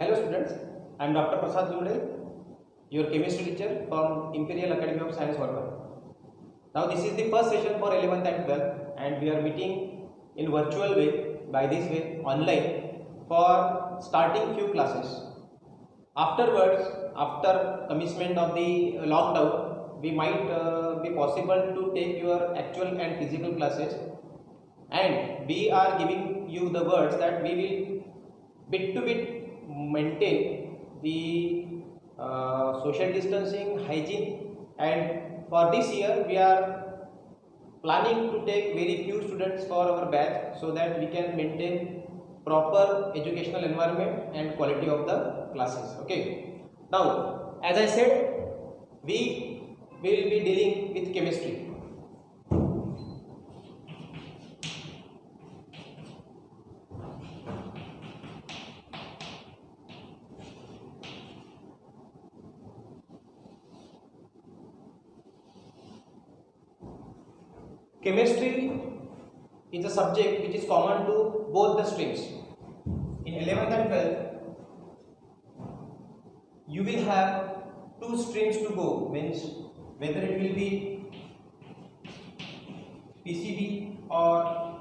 Hello students, I am Dr. Prasad Jumde, your chemistry teacher from Imperial Academy of Science, Varkar. Now this is the first session for 11th and 12th and we are meeting in virtual way, by this way, online for starting few classes. Afterwards, after commencement of the lockdown, we might be possible to take your actual and physical classes, and we are giving you the words that we will bit to bit maintain the social distancing, hygiene, and for this year we are planning to take very few students for our batch so that we can maintain proper educational environment and quality of the classes. Okay, now as I said, we will be dealing with chemistry. Chemistry is a subject which is common to both the streams. In 11th and 12th, you will have two streams to go, means whether it will be PCB or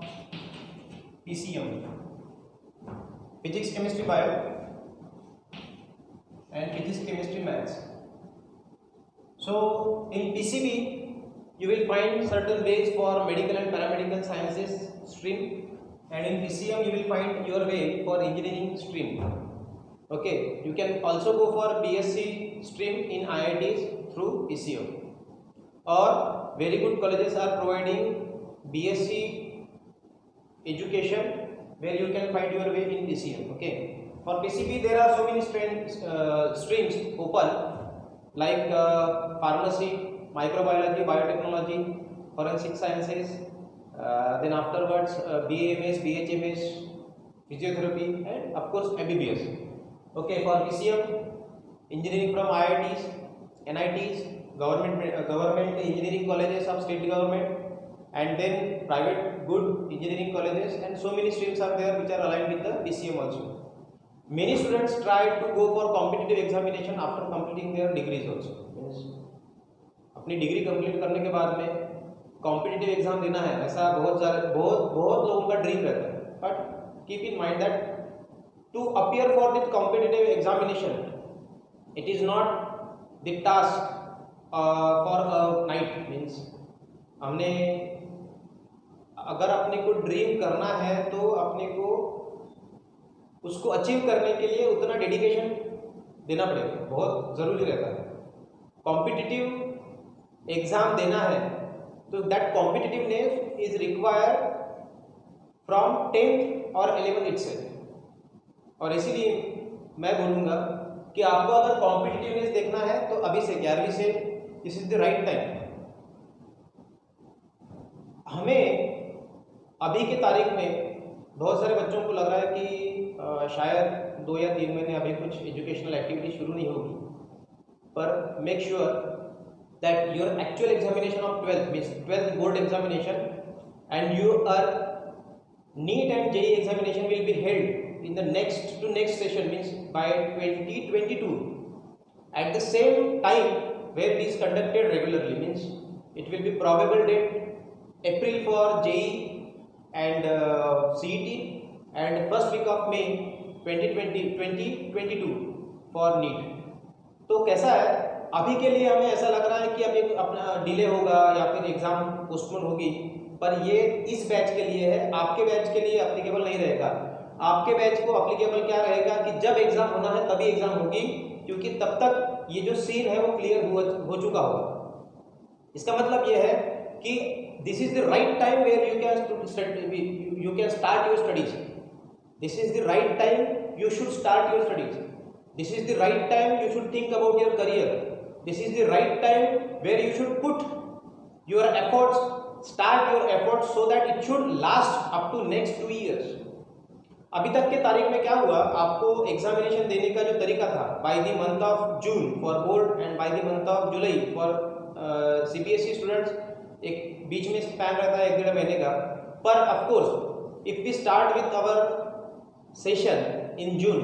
PCM, physics, chemistry, bio, and physics, chemistry, maths. So in PCB, you will find certain ways for medical and paramedical sciences stream, and in PCM you will find your way for engineering stream. Okay, you can also go for BSc stream in IITs through PCM, or very good colleges are providing BSc education where you can find your way in PCM. Okay, for PCB there are so many streams open, like pharmacy, microbiology, biotechnology, forensic sciences, then afterwards BAMS, BHMS, physiotherapy, and of course MBBS. Okay, for PCM, engineering from IITs, NITs, government engineering colleges of state government, and then private good engineering colleges, and so many streams are there which are aligned with the PCM also. Many students try to go for competitive examination after completing their degrees also. अपनी degree complete करने के बाद में competitive exam देना है, ऐसा बहुत लोगों का ड्रीम रहता है. But keep in mind that to appear for this competitive examination, it is not the task for a night. Means हमने अगर अपने को ड्रीम करना है तो अपने को उसको अचीव करने के लिए उतना डेडिकेशन देना पड़ेगा, बहुत ज़रूरी रहता है. कॉम्पिटिटिव एग्जाम देना है तो that competitiveness is required from 10th और 11th itself. और इसीलिए मैं बोलूँगा कि आपको अगर कॉम्पिटिटिवनेस देखना है तो अभी से 11वीं से this is the right time. हमें अभी के तारीख में बहुत सारे बच्चों को लग रहा है कि शायद 2 या 3 महीने अभी कुछ एजुकेशनल एक्टिविटी शुरू नहीं होगी, पर make sure that your actual examination of 12th means 12th board examination and your NEET and JEE examination will be held in the next session, means by 2022 at the same time where it is conducted regularly. Means it will be probable date April for JEE and CET and first week of May 2022 for NEET. तो कैसा है, अभी के लिए हमें ऐसा लग रहा है कि अभी अपना डिले होगा या फिर एग्जाम पोस्टपोन होगी, पर ये इस बैच के लिए है, आपके बैच के लिए एप्लीकेबल नहीं रहेगा. आपके बैच को एप्लीकेबल क्या रहेगा कि जब एग्जाम होना है तभी एग्जाम होगी, क्योंकि तब तक ये जो सीन है वो क्लियर हो चुका होगा. इसका मतलब ये है कि this is the right time where you can start your studies. This is the right time you should start your studies. This is the right time you should think about your career. This is the right time where you should put your efforts, start your efforts so that it should last up to next 2 years. अभी तक के तारीख में क्या हुआ, आपको examination देने का जो तरीका था by the month of June for board and by the month of July for CBSE students, एक बीच में स्पैन रहता है 1-1.5 महीने का. पर of course if we start with our session in June,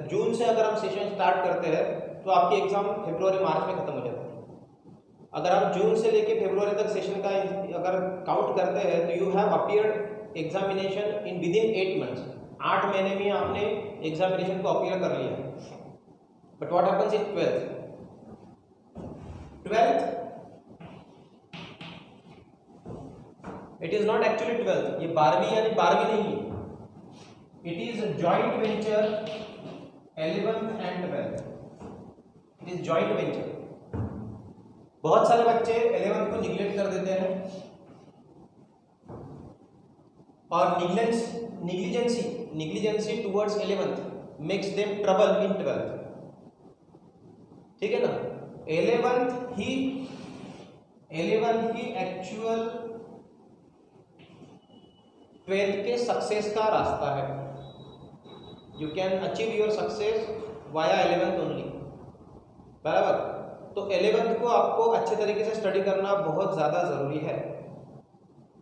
June से अगर हम सेशन स्टार्ट करते हैं तो आपकी एग्जाम फरवरी मार्च में खत्म हो जाता है। अगर आप जून से लेके फरवरी तक सेशन का अगर काउंट करते हैं तो you have appeared examination in within 8 months. 8 महीने में आपने एग्जामिनेशन को अपीयर कर लिया। But what happens in 12th it is not actually 12th, ये 12वीं यानी 12वीं नहीं है, it is joint venture 11th and 12th, it is joint venture. बहुत सारे बच्चे 11th को निगलेक्ट कर देते हैं और negligency towards 11th makes them trouble in 12th। ठीक है ना, 11th ही एक्चुअल 12th के सक्सेस का रास्ता है। You can achieve your success via 11th only, बराबर। तो 11th को आपको अच्छे तरीके से स्टडी करना बहुत ज़्यादा ज़रूरी है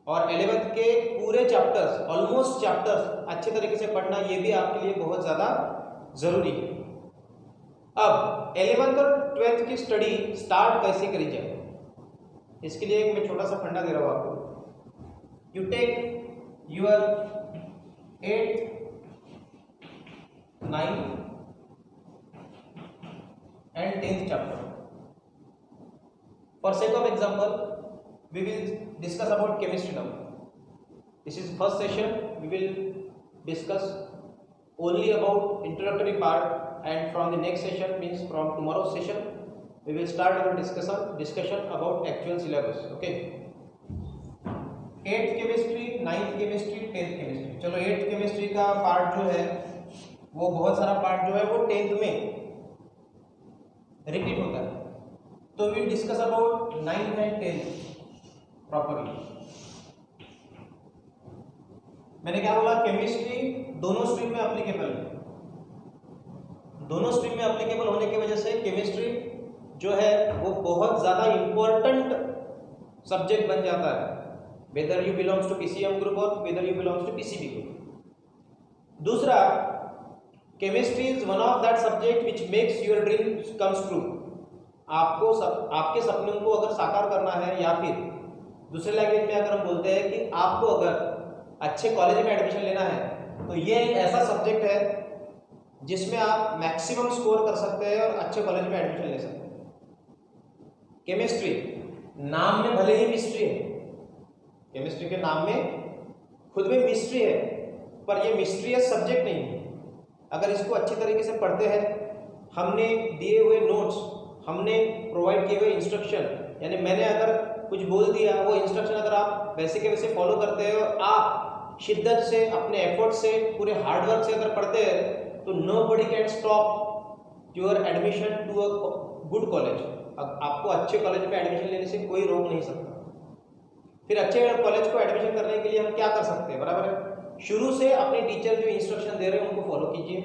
और 11th के पूरे चैप्टर्स, ऑलमोस्ट चैप्टर्स अच्छे तरीके से पढ़ना ये भी आपके लिए बहुत ज़्यादा ज़रूरी है। अब 11th और 12th की स्टडी स्टार्ट कैसे करी जाए, इसके लिए मैं छोटा सा फंडा दे रहा हूँ आपको। You take your 8th, 9th and 10th chapter. For sake of example, we will discuss about chemistry now. This is first session. We will discuss only about introductory part, and from the next session, means from tomorrow's session, we will start our discussion about actual syllabus. Okay. 8th chemistry, 9th chemistry, 10th chemistry. चलो 8th chemistry का part जो है वो बहुत सारा part जो है वो 10th में रिपीट होता है, तो we discuss about 9th and 10th properly. मैंने क्या बोला, केमिस्ट्री दोनों स्ट्रीम में एप्लीकेबल है। दोनों स्ट्रीम में एप्लीकेबल होने की वजह से केमिस्ट्री जो है वो बहुत ज़्यादा इंपॉर्टेंट सब्जेक्ट बन जाता है, whether you belongs to PCM group और whether you belongs to PCB group. दूसरा, chemistry is one of that subject which makes your dream comes true. आपके सपनों को अगर साकार करना है, या फिर दूसरे लैंग्वेज में अगर हम बोलते हैं कि आपको अगर अच्छे कॉलेज में एडमिशन लेना है, तो ये एक ऐसा सब्जेक्ट है जिसमें आप मैक्सिमम स्कोर कर सकते हैं और अच्छे कॉलेज में एडमिशन ले सकते हैं। केमिस्ट्री नाम में भले ही मिस्ट्री है, केमिस्ट्री के नाम में खुद में मिस्ट्री है, पर ये मिस्ट्रियस सब्जेक्ट नहीं है। अगर इसको अच्छे तरीके से पढ़ते हैं, हमने दिए हुए नोट्स, हमने प्रोवाइड किए हुए इंस्ट्रक्शन, यानी मैंने अगर कुछ बोल दिया वो इंस्ट्रक्शन अगर आप वैसे के वैसे फॉलो करते हैं और आप शिद्दत से अपने एफर्ट से पूरे हार्डवर्क से अगर पढ़ते हैं, तो nobody can stop your admission to a good college. आपको अच्छे कॉलेज में एडमिशन लेने से कोई रोक नहीं सकता। फिर अच्छे कॉलेज को एडमिशन करने के लिए हम क्या कर सकते हैं, बराबर है, शुरू से अपने टीचर जो इंस्ट्रक्शन दे रहे हैं उनको फॉलो कीजिए,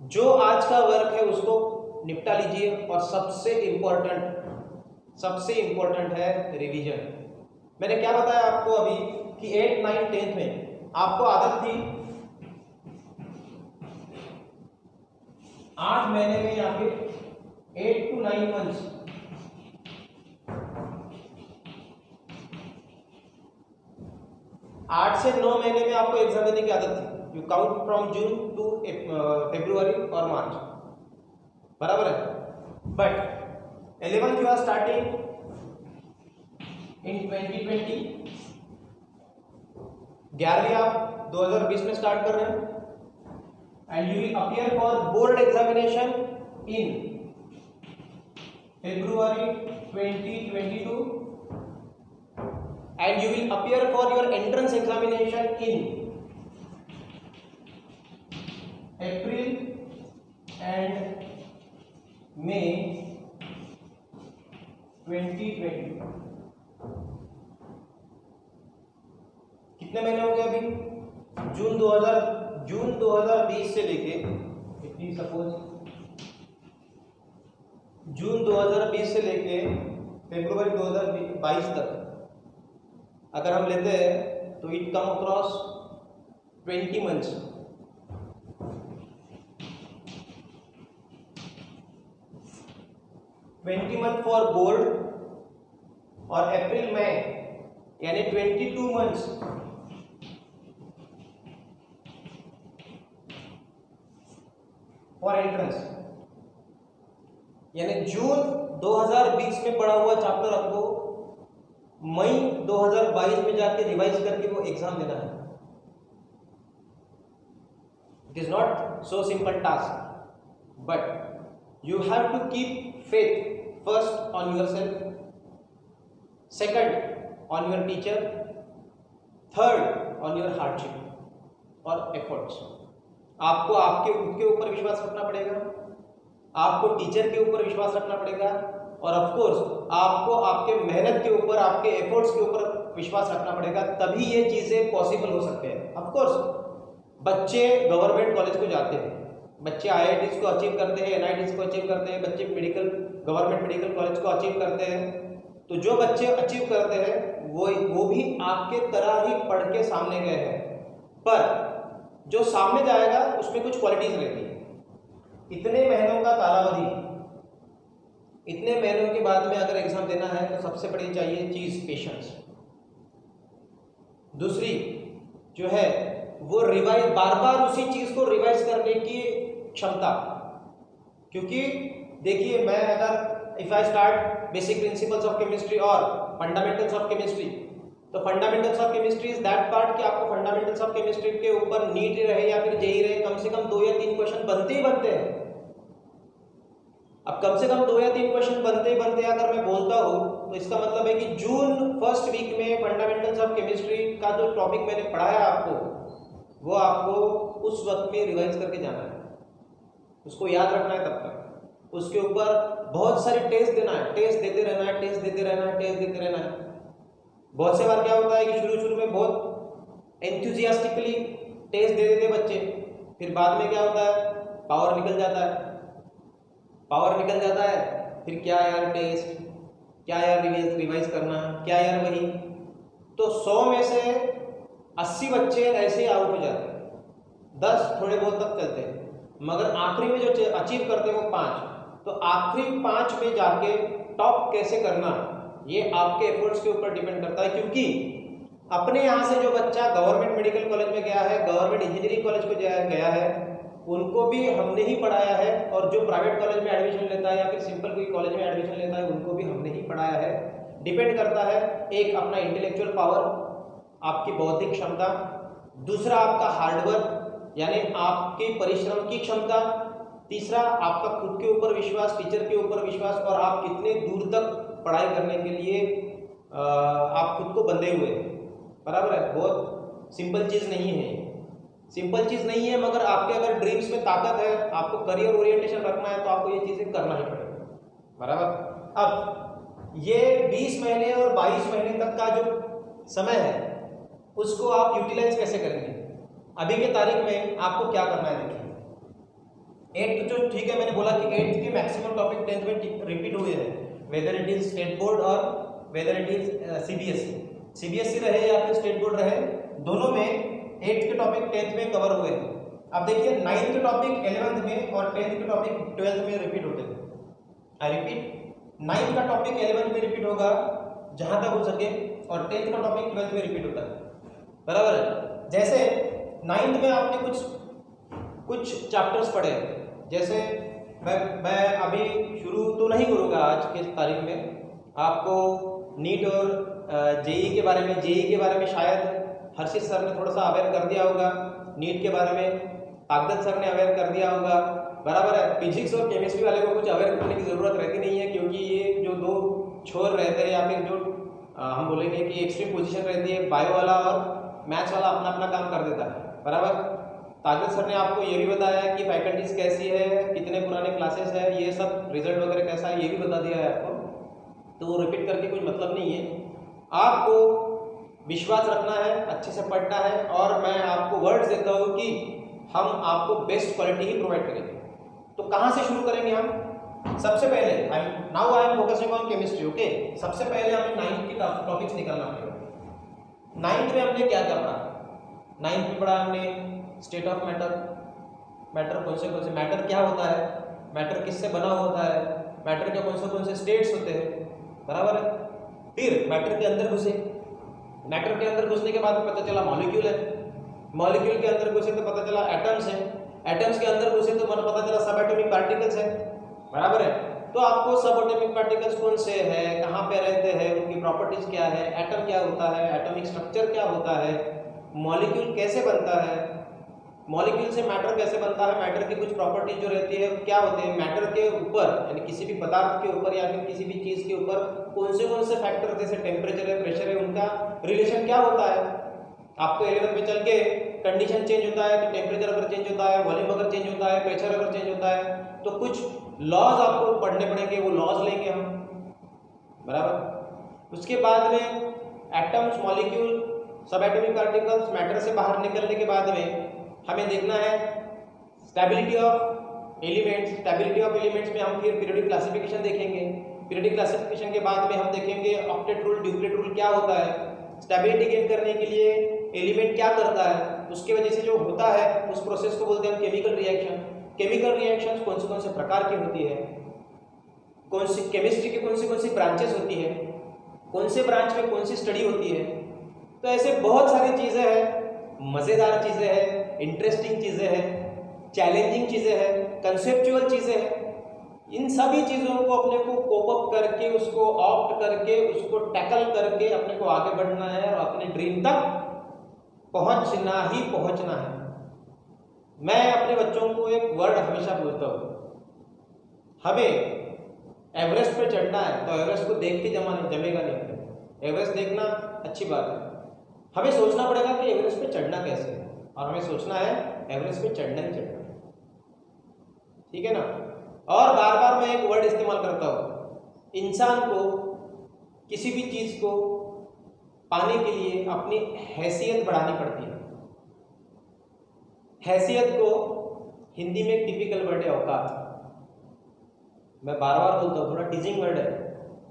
जो आज का वर्क है उसको निपटा लीजिए, और सबसे इंपॉर्टेंट है रिवीजन। मैंने क्या बताया आपको अभी कि 8, 9, 10th में आपको आदत थी 8 महीने में या फिर 8 to 9 months आठ से 9 महीने में आपको एग्जाम देने की आदत थी। You count from June to February और मार्च, बराबर है। But 11th you are starting in 2020, 11वीं आप 2020 में स्टार्ट कर रहे हैं, and you will appear for board examination in February 2022, and you will appear for your entrance examination in April and May 2020। कितने महीने हो गए अभी? जून 2020 से लेके सपोज जून 2020 से लेके फरवरी 2022 तक अगर हम लेते हैं तो it come across 20 months. 20 month for board और अप्रैल मई यानी 22 मंथ्स फॉर एंट्रेंस, यानी जून 2020 में पढ़ा हुआ चैप्टर आपको मई 2022 में जाके रिवाइज करके वो एग्जाम देना है। It is not so simple task, but you have to keep faith first on yourself, second on your teacher, third on your hardship और एफर्ट्स। आपको आपके खुद के ऊपर विश्वास रखना पड़ेगा, आपको टीचर के ऊपर विश्वास रखना पड़ेगा और ऑफ कोर्स आपको आपके मेहनत के ऊपर, आपके एफर्ट्स के ऊपर विश्वास रखना पड़ेगा, तभी ये चीजें पॉसिबल हो सकते हैं। ऑफ कोर्स बच्चे गवर्नमेंट कॉलेज को जाते हैं, बच्चे आईआईटीज को अचीव करते हैं, एनआईटीज को अचीव करते हैं, बच्चे गवर्नमेंट मेडिकल कॉलेज को अचीव करते हैं। तो जो बच्चे अचीव करते हैं वो भी आपके तरह ही पढ़ के सामने गए हैं, पर जो सामने जाएगा उसमें कुछ क्वालिटीज रहती है। इतने महीनों का कालावधि, इतने महीनों के बाद में अगर एग्जाम देना है तो सबसे बड़ी चाहिए चीज पेशेंस। दूसरी जो है वो रिवाइज, बार बार उसी चीज को रिवाइज करने की क्षमता। क्योंकि देखिए, मैं अगर if I start basic principles of chemistry और फंडामेंटल्स ऑफ केमिस्ट्री, तो fundamentals of chemistry is that part कि आपको फंडामेंटल्स ऑफ केमिस्ट्री के ऊपर नीट रहे या फिर जेई रहे, कम से कम 2 या 3 क्वेश्चन बनते ही बनते हैं। अब कम से कम 2 या 3 क्वेश्चन बनते ही बनते अगर मैं बोलता हूँ तो इसका मतलब है कि जून फर्स्ट वीक में फंडामेंटल्स ऑफ केमिस्ट्री का जो टॉपिक मैंने पढ़ाया आपको, वो आपको उस वक्त में रिवाइज करके जाना है, उसको याद रखना है। तब तक उसके ऊपर बहुत सारे टेस्ट देना है, टेस्ट देते रहना है, टेस्ट देते रहना है, टेस्ट देते रहना है। बहुत से बार क्या होता है कि शुरू में बहुत एंथुजियास्टिकली टेस्ट दे देते बच्चे, फिर बाद में क्या होता है, पावर निकल जाता है। फिर क्या यार टेस्ट, क्या यार रिवाइज करना, क्या यार वही। तो 100 में से 80 बच्चे ऐसे आउट हो जाते हैं, 10 थोड़े बहुत तक चलते हैं, मगर आखिरी में जो अचीव करते हैं वो 5। तो आखिरी 5 में जाके टॉप कैसे करना, ये आपके एफर्ट्स के ऊपर डिपेंड करता है। क्योंकि अपने यहाँ से जो बच्चा गवर्नमेंट मेडिकल कॉलेज में गया है, गवर्नमेंट इंजीनियरिंग कॉलेज को गया है, उनको भी हमने ही पढ़ाया है, और जो प्राइवेट कॉलेज में एडमिशन लेता है या फिर सिंपल कोई कॉलेज में एडमिशन लेता है, उनको भी हमने ही पढ़ाया है। डिपेंड करता है, एक अपना इंटेलेक्चुअल पावर, आपकी बौद्धिक क्षमता, दूसरा आपका हार्डवर्क यानी आपके परिश्रम की क्षमता, तीसरा आपका खुद के ऊपर विश्वास, टीचर के ऊपर विश्वास, और आप कितने दूर तक पढ़ाई करने के लिए आप खुद को बंधे हुए हैं। बराबर है, बहुत सिंपल चीज़ नहीं है, सिंपल चीज़ नहीं है, मगर आपके अगर ड्रीम्स में ताकत है, आपको करियर ओरिएंटेशन रखना है, तो आपको ये चीज़ें करना ही पड़ेगा। बराबर। अब ये 20 महीने और 22 महीने तक का जो समय है उसको आप यूटिलाइज कैसे करेंगे। अभी के तारीख में आपको क्या करना है, देखिए 8th जो ठीक है, मैंने बोला कि 8th के मैक्सिमम टॉपिक 10th में रिपीट हुए हैं, whether it is state board और वेदर इट इज सीबीएसई रहे या फिर स्टेट बोर्ड रहे, दोनों में 8th के टॉपिक 10th में कवर हुए हैं। अब देखिए 9th के टॉपिक 11th में और 10th के टॉपिक 12th में रिपीट होते हैं। आई रिपीट, 9th का टॉपिक 11th में रिपीट होगा जहां तक हो सके, और 10th का टॉपिक 12th में रिपीट होता है। बराबर है। जैसे 9th में आपने कुछ चैप्टर्स पढ़े, जैसे मैं अभी शुरू तो नहीं करूँगा आज के तारीख में, आपको नीट और जेई के बारे में शायद हर्षित सर ने थोड़ा सा अवेयर कर दिया होगा, नीट के बारे में कागदत सर ने अवेयर कर दिया होगा। बराबर है। फिजिक्स और केमिस्ट्री वाले को कुछ अवेयर करने की ज़रूरत रहती नहीं है, क्योंकि ये जो 2 छोर रहते हैं या फिर जो हम बोलेंगे कि एक्सट्रीम पोजीशन रहती है, बायो वाला और मैथ्स वाला अपना अपना काम कर देता है। बराबर। कागदत सर ने आपको ये भी बताया कि फैकल्टीज कैसी है, कितने पुराने क्लासेस है, ये सब रिजल्ट वगैरह कैसा है, ये भी बता दिया है आपको, तो वो रिपीट करके कुछ मतलब नहीं है। आपको विश्वास रखना है, अच्छे से पढ़ना है, और मैं आपको वर्ड्स देता हूँ कि हम आपको बेस्ट क्वालिटी ही प्रोवाइड करेंगे। तो कहाँ से शुरू करेंगे हम? सबसे पहले now I am focusing on chemistry. Okay, सबसे पहले हमें 9th के टॉपिक्स निकालना पड़ेगा। 9th में हमने क्या क्या पढ़ा? 9th में पढ़ा हमने स्टेट ऑफ मैटर, मैटर कौन से मैटर क्या होता है, मैटर किससे बना होता है, मैटर के कौन से स्टेट्स होते हैं, बराबर है। फिर मैटर के अंदर घुसे, मैटर के अंदर घुसने के बाद पता चला मॉलिक्यूल है, मॉलिक्यूल के अंदर घुसे तो पता चला एटम्स है, एटम्स के अंदर घुसे तो पता चला सब एटॉमिक पार्टिकल्स है, बराबर है। तो आपको सब एटॉमिक पार्टिकल्स कौन से हैं, कहाँ पे रहते हैं, उनकी प्रॉपर्टीज क्या है, एटम क्या होता है, एटॉमिक स्ट्रक्चर क्या होता है, मॉलिक्यूल कैसे बनता है, मॉलिक्यूल से मैटर कैसे बनता है, मैटर की कुछ प्रॉपर्टीज जो रहती है क्या होते हैं, मैटर के ऊपर यानी किसी भी पदार्थ के ऊपर या फिर किसी भी चीज के ऊपर कौन से फैक्टर जैसे टेम्परेचर है, प्रेशर है, उनका रिलेशन क्या होता है। आपको 11th में चल के कंडीशन चेंज होता है तो टेम्परेचर अगर चेंज होता है, वॉल्यूम अगर चेंज होता है, प्रेशर अगर चेंज होता है तो कुछ लॉज आपको पढ़ने पड़ेंगे, वो लॉज लेंगे हम, बराबर। उसके बाद में एटम्स, मॉलिक्यूल, सब एटॉमिक पार्टिकल्स, मैटर से बाहर निकलने के बाद में हमें देखना है stability of elements. Stability of elements में हम फिर पीरियोडिक क्लासिफिकेशन देखेंगे, पीरियोडिक क्लासिफिकेशन के बाद में हम देखेंगे ऑक्टेट रूल, ड्यूप्लेट रूल क्या होता है, स्टेबिलिटी गेन करने के लिए एलिमेंट क्या करता है, उसकी वजह से जो होता है उस प्रोसेस को बोलते हैं हम केमिकल रिएक्शन। केमिकल रिएक्शंस कौन से प्रकार की होती है, कौन सी केमिस्ट्री की कौन सी ब्रांचेस होती है, कौन से ब्रांच में कौन सी स्टडी होती है। तो ऐसे बहुत सारी चीज़ें हैं, मज़ेदार चीज़ें हैं, इंटरेस्टिंग चीज़ें हैं, चैलेंजिंग चीज़ें हैं, कंसेप्चुअल चीज़ें हैं। इन सभी चीज़ों को अपने को कोप अप करके, उसको ऑप्ट करके, उसको टैकल करके अपने को आगे बढ़ना है और अपने ड्रीम तक पहुंचना ही पहुंचना है। मैं अपने बच्चों को एक वर्ड हमेशा बोलता हूँ, हमें एवरेस्ट पे चढ़ना है तो एवरेस्ट को देख के जमेगा नहीं। एवरेस्ट देखना अच्छी बात है, हमें सोचना पड़ेगा कि एवरेस्ट पे चढ़ना कैसे है, और हमें सोचना है एवरेस्ट पे चढ़ना ही चढ़ना है, ठीक है ना। और बार बार मैं एक वर्ड इस्तेमाल करता हूँ, इंसान को किसी भी चीज़ को पाने के लिए अपनी हैसियत बढ़ानी पड़ती है। हैसियत को हिंदी में एक टिपिकल वर्ड है औकात। मैं बार बार बोलता हूँ, थोड़ा टीजिंग वर्ड है,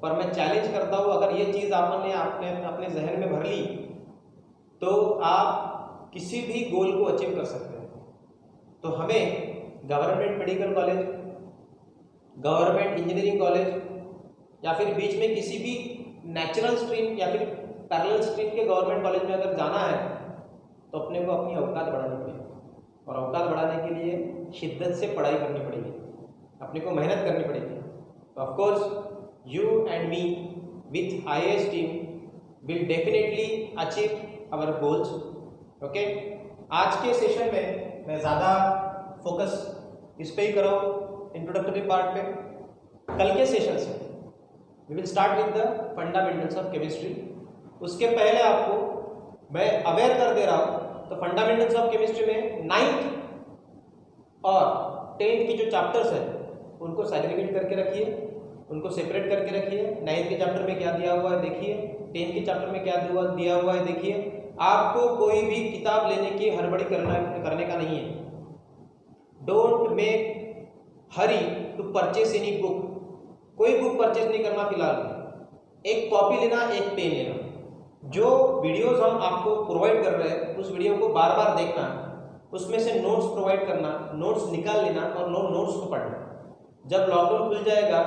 पर मैं चैलेंज करता हूँ, अगर ये चीज़ आपने अपने जहन में भर ली तो आप किसी भी गोल को अचीव कर सकते हैं। तो हमें government medical college, government engineering college या फिर बीच में किसी भी नेचुरल स्ट्रीम या फिर पैरेलल स्ट्रीम के गवर्नमेंट कॉलेज में अगर जाना है तो अपने को अपनी औकात बढ़ानी पड़ेगी, और औकात बढ़ाने के लिए शिद्दत से पढ़ाई करनी पड़ेगी, अपने को मेहनत करनी पड़ेगी। तो of course you and me with IAS team will definitely achieve our goals. Okay, आज के सेशन में मैं ज़्यादा फोकस इस पे ही करो इंट्रोडक्टरी पार्ट पे। कल के सेशन से we will start with the fundamentals of chemistry. उसके पहले आपको मैं अवेयर कर दे रहा हूँ, तो फंडामेंटल्स ऑफ केमिस्ट्री में 9th और 10th की जो चैप्टर्स हैं उनको सेग्रीगेट करके रखिए, उनको सेपरेट करके रखिए। 9th के चैप्टर में क्या दिया हुआ है देखिए, 10th के चैप्टर में क्या दिया हुआ है देखिए। आपको कोई भी किताब लेने की हड़बड़ी करने का नहीं है। Don't make hurry to purchase any book. कोई बुक परचेस नहीं करना फिलहाल। एक कॉपी लेना, एक पेन लेना। जो वीडियोस हम आपको प्रोवाइड कर रहे हैं उस वीडियो को बार बार देखना, उसमें से नोट्स प्रोवाइड करना, नोट्स निकाल लेना और नोट्स को पढ़ना। जब लॉकडाउन खुल जाएगा,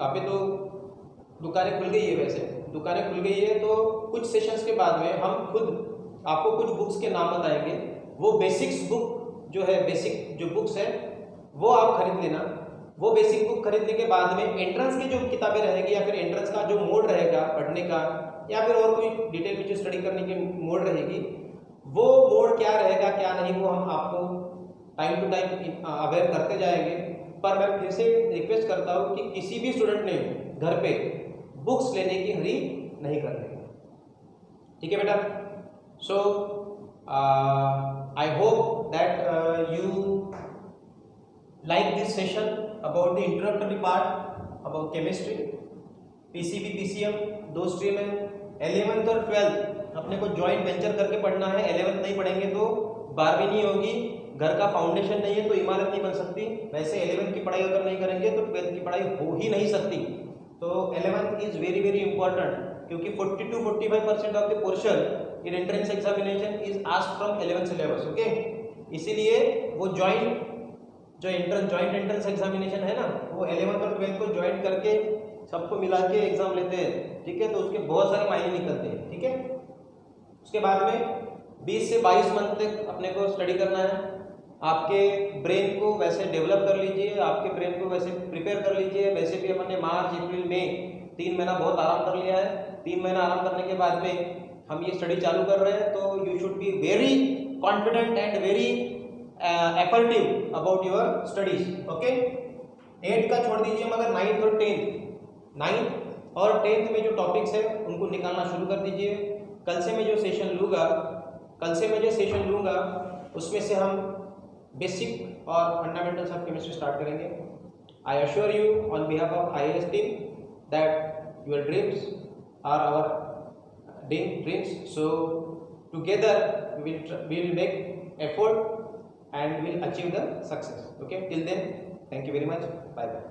अभी तो दुकानें खुल गई है, वैसे दुकानें खुल गई है, तो कुछ सेशंस के बाद में हम खुद आपको कुछ बुक्स के नाम बताएंगे। वो बेसिक्स बुक जो है, बेसिक जो बुक्स है वो आप खरीद लेना। वो बेसिक बुक खरीदने के बाद में एंट्रेंस की जो किताबें रहेगी या फिर एंट्रेंस का जो मोड रहेगा पढ़ने का, या फिर और कोई डिटेल में जो स्टडी करने की मोड रहेगी, वो मोड क्या रहेगा क्या नहीं, वो हम आपको टाइम टू टाइम अवेयर करते जाएंगे। पर मैं फिर से रिक्वेस्ट करता हूँ कि किसी भी स्टूडेंट ने घर पे बुक्स लेने की हरी नहीं करनी, ठीक है बेटा। So I hope that you like this session about the introductory part about chemistry। PCB PCM दो स्ट्रीम है, 11th और 12th अपने को जॉइंट वेंचर करके पढ़ना है। 11th नहीं पढ़ेंगे तो 12वीं नहीं होगी, घर का फाउंडेशन नहीं है तो इमारत नहीं बन सकती। वैसे 11th की पढ़ाई अगर नहीं करेंगे तो 12th की पढ़ाई हो ही नहीं सकती। तो 11th is very very important, क्योंकि 40 to 45% of the portion in entrance examination is asked from 11th syllabus. Okay, इसीलिए वो जो जॉइंट एंट्रेंस एग्जामिनेशन है ना, वो 11th और 12th को ज्वाइन करके सबको मिला के एग्जाम लेते हैं, ठीक है। तो उसके बहुत सारे मायने निकलते हैं, ठीक है। उसके बाद में 20 से 22 मंथ तक अपने को स्टडी करना है। आपके ब्रेन को वैसे डेवलप कर लीजिए, आपके ब्रेन को वैसे प्रिपेयर कर लीजिए। वैसे भी अपन ने मार्च अप्रैल मई 3 महीना बहुत आराम कर लिया है। 3 महीना आराम करने के बाद में हम ये स्टडी चालू कर रहे हैं, तो you should be very confident and very effortive about your studies, okay. 8th का छोड़ दीजिए, मगर 9th और 10th में जो टॉपिक्स है उनको निकालना शुरू कर दीजिए। कल से मैं जो सेशन लूँगा उसमें से हम बेसिक और फंडामेंटल्स ऑफ केमिस्ट्री स्टार्ट करेंगे। I assure you on behalf of IAS team that your dreams are our dreams, so together we will make effort and will achieve the success, okay. Till then, thank you very much, bye bye.